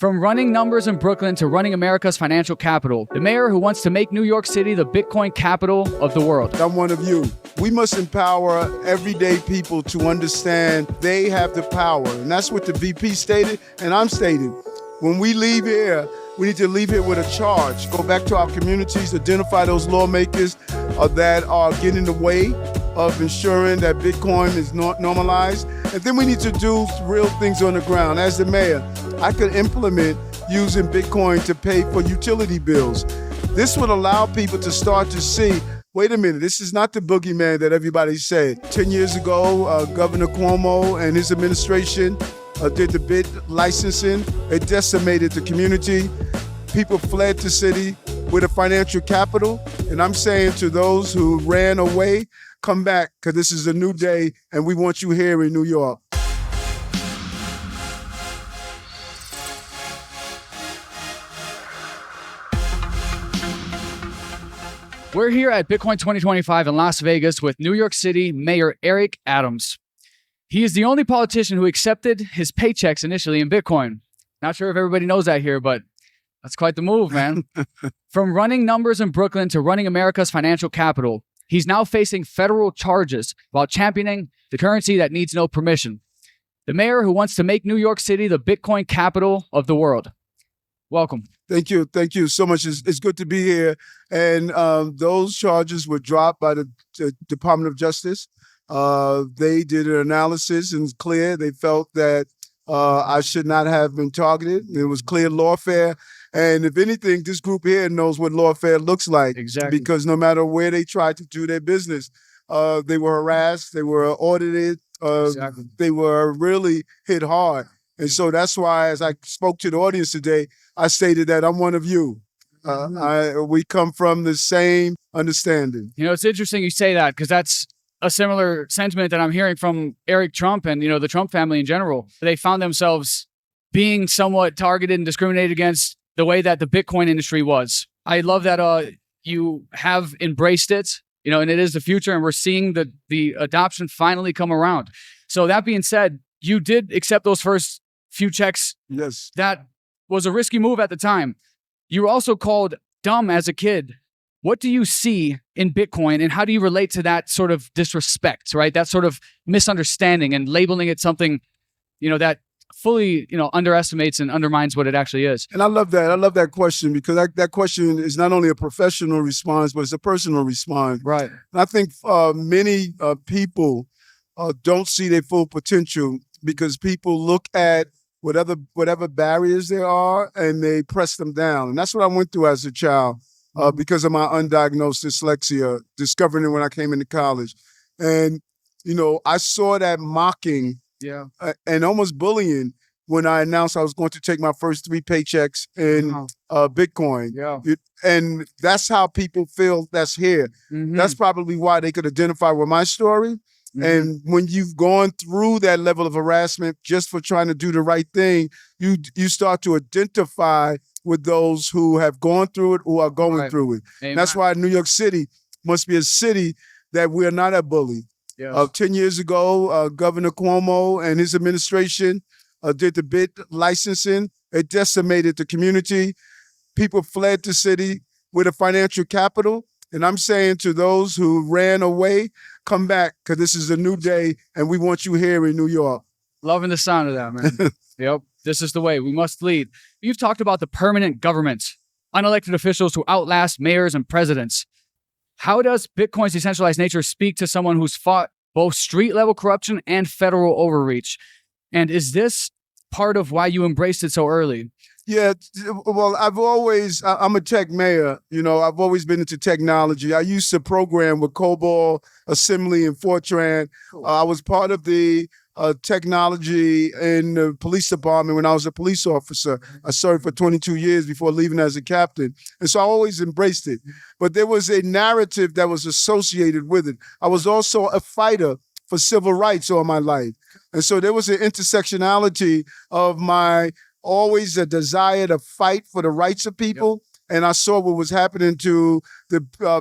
From running numbers in Brooklyn to running America's financial capital, the mayor who wants to make New York City the Bitcoin capital of the world. I'm one of you. We must empower everyday people to understand they have the power. And that's what the VP stated, and I'm stating. When we leave here, we need to leave here with a charge. Go back to our communities, identify those lawmakers that are getting in the way of ensuring that Bitcoin is normalized. And then we need to do real things on the ground. As the mayor, I could implement using Bitcoin to pay for utility bills. This would allow people to start to see, wait a minute, this is not the boogeyman that everybody said. 10 years ago, Governor Cuomo and his administration did the bit licensing. It decimated the community. People fled the city with a financial capital. And I'm saying to those who ran away, come back, because this is a new day, and we want you here in New York. We're here at Bitcoin 2025 in Las Vegas with New York City Mayor Eric Adams. He is the only politician who accepted his paychecks initially in Bitcoin. Not sure if everybody knows that here, but that's quite the move, man. From running numbers in Brooklyn to running America's financial capital, he's now facing federal charges while championing the currency that needs no permission. The mayor who wants to make New York City the Bitcoin capital of the world. Welcome. Thank you. Thank you so much. It's good to be here. And those charges were dropped by the Department of Justice. They did an analysis and it's clear. They felt that I should not have been targeted. It was clear lawfare. And if anything, this group here knows what lawfare looks like. Exactly. Because no matter where they tried to do their business, they were harassed, they were audited, Exactly. they were really hit hard. And so that's why, as I spoke to the audience today, I stated that I'm one of you. We come from the same understanding. You know, it's interesting you say that because that's a similar sentiment that I'm hearing from Eric Trump and, the Trump family in general. They found themselves being somewhat targeted and discriminated against the way that the Bitcoin industry was. I love that you have embraced it, and it is the future, and we're seeing the adoption finally come around. So that being said, you did accept those first few checks. Yes. That was a risky move at the time. You were also called dumb as a kid. What do you see in Bitcoin, and how do you relate to that sort of disrespect, right? That sort of misunderstanding and labeling it something, that fully, underestimates and undermines what it actually is. And I love that. I love that question because that question is not only a professional response, but it's a personal response. Right. And I think many people don't see their full potential because people look at whatever barriers there are and they press them down. And that's what I went through as a child because of my undiagnosed dyslexia, discovering it when I came into college. And, I saw that mocking and almost bullying when I announced I was going to take my first 3 paychecks in Bitcoin. Yeah. And that's how people feel that's here. Mm-hmm. That's probably why they could identify with my story. Mm-hmm. And when you've gone through that level of harassment just for trying to do the right thing, you start to identify with those who have gone through it, who are going through it. Amen. That's why New York City must be a city that we are not a bully. Yes. 10 years ago, Governor Cuomo and his administration did the bit licensing. It decimated the community. People fled the city with a financial capital. And I'm saying to those who ran away, come back, because this is a new day, and we want you here in New York. Loving the sound of that, man. Yep. This is the way. We must lead. You've talked about the permanent government, unelected officials who outlast mayors and presidents. How does Bitcoin's decentralized nature speak to someone who's fought both street-level corruption and federal overreach? And is this part of why you embraced it so early? Yeah, well, I'm a tech mayor. I've always been into technology. I used to program with COBOL, Assembly, and Fortran. I was part of the technology in the police department when I was a police officer. I served for 22 years before leaving as a captain. And so I always embraced it. But there was a narrative that was associated with it. I was also a fighter for civil rights all my life. And so there was an intersectionality of my always a desire to fight for the rights of people. Yep. And I saw what was happening to the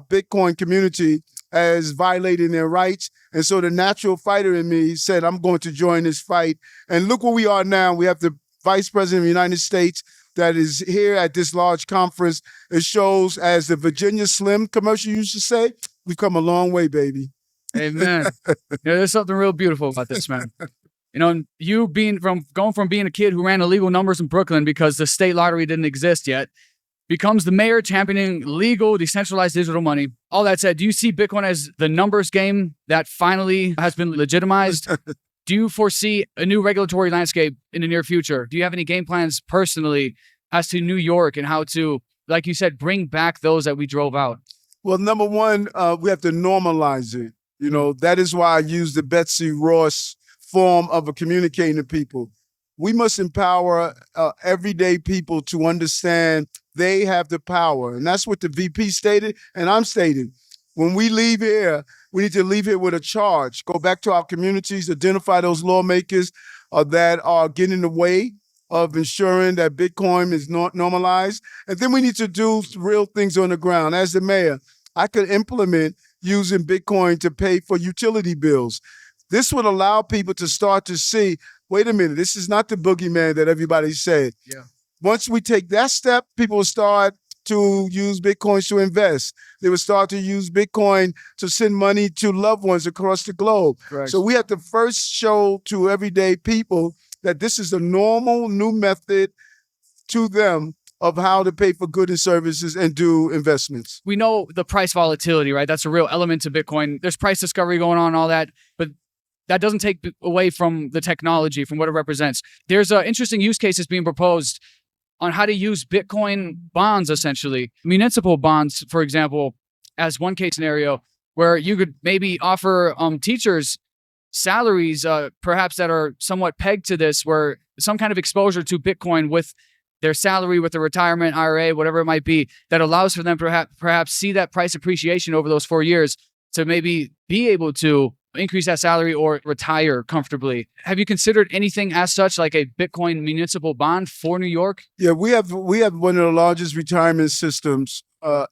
Bitcoin community as violating their rights. And so the natural fighter in me said, I'm going to join this fight. And look where we are now. We have the vice president of the United States that is here at this large conference. It shows, as the Virginia Slim commercial used to say, we've come a long way, baby. Amen. There's something real beautiful about this, man. You going from being a kid who ran illegal numbers in Brooklyn because the state lottery didn't exist yet, becomes the mayor championing legal, decentralized digital money. All that said, do you see Bitcoin as the numbers game that finally has been legitimized? Do you foresee a new regulatory landscape in the near future? Do you have any game plans personally as to New York and how to, like you said, bring back those that we drove out? Well, number one, we have to normalize it. That is why I use the Betsy Ross form of communicating to people. We must empower everyday people to understand they have the power. And that's what the VP stated, and I'm stating. When we leave here, we need to leave here with a charge. Go back to our communities, identify those lawmakers that are getting in the way of ensuring that Bitcoin is normalized. And then we need to do real things on the ground. As the mayor, I could implement using Bitcoin to pay for utility bills. This would allow people to start to see, wait a minute, this is not the boogeyman that everybody said. Yeah. Once we take that step, people will start to use Bitcoin to invest. They will start to use Bitcoin to send money to loved ones across the globe. Correct. So we have to first show to everyday people that this is a normal new method to them of how to pay for goods and services and do investments. We know the price volatility, right? That's a real element to Bitcoin. There's price discovery going on and all that, but that doesn't take away from the technology, from what it represents. There's interesting use cases being proposed on how to use Bitcoin bonds, essentially. Municipal bonds, for example, as one case scenario, where you could maybe offer teachers salaries, perhaps that are somewhat pegged to this, where some kind of exposure to Bitcoin with their salary, with the retirement, IRA, whatever it might be, that allows for them to perhaps see that price appreciation over those 4 years to maybe be able to increase that salary or retire comfortably. Have you considered anything as such, like a Bitcoin municipal bond for New York? Yeah, we have one of the largest retirement systems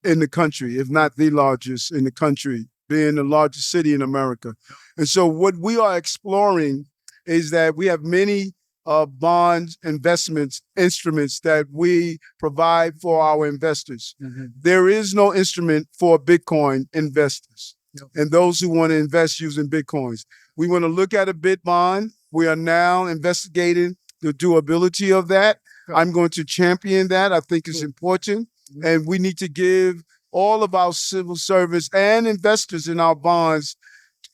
in the country, if not the largest in the country, being the largest city in America. And so what we are exploring is that we have many bonds, investments, instruments that we provide for our investors. Mm-hmm. There is no instrument for Bitcoin investors. And those who want to invest using Bitcoins. We want to look at a bit bond. We are now investigating the doability of that. I'm going to champion that. I think it's important. And we need to give all of our civil service and investors in our bonds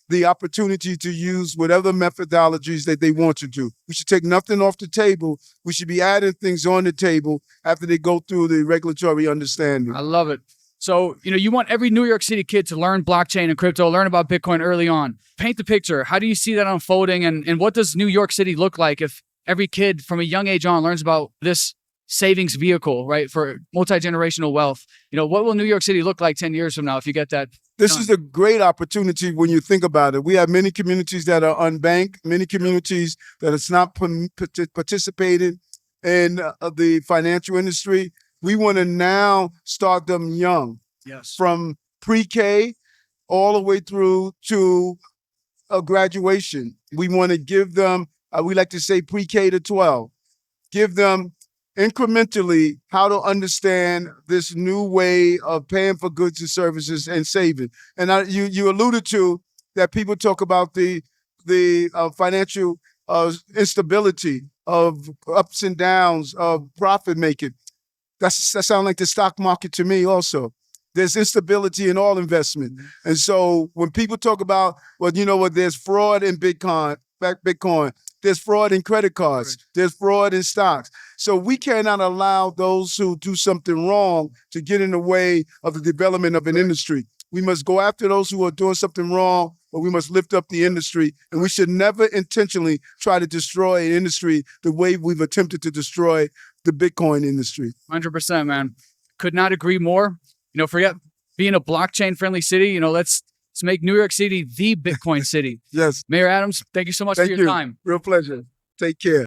the opportunity to use whatever methodologies that they want to do. We should take nothing off the table. We should be adding things on the table after they go through the regulatory understanding. I love it. So, you want every New York City kid to learn blockchain and crypto, learn about Bitcoin early on. Paint the picture. How do you see that unfolding? And what does New York City look like if every kid from a young age on learns about this savings vehicle, right, for multi-generational wealth? What will New York City look like 10 years from now if you get that? This is a great opportunity when you think about it. We have many communities that are unbanked, many communities that is not participating in the financial industry. We want to now start them young, yes, from pre-K all the way through to graduation. We want to give them, we like to say pre-K to 12, give them incrementally how to understand this new way of paying for goods and services and saving. And you alluded to that people talk about the financial instability of ups and downs of profit making. That sounds like the stock market to me also. There's instability in all investment. Mm-hmm. And so when people talk about, well, there's fraud in Bitcoin. There's fraud in credit cards. Right. There's fraud in stocks. So we cannot allow those who do something wrong to get in the way of the development of an industry. We must go after those who are doing something wrong, but we must lift up the industry. And we should never intentionally try to destroy an industry the way we've attempted to destroy the Bitcoin industry. 100%, man. Could not agree more. Forget being a blockchain-friendly city. Let's make New York City the Bitcoin city. Yes. Mayor Adams, thank you so much for your time. Real pleasure. Take care.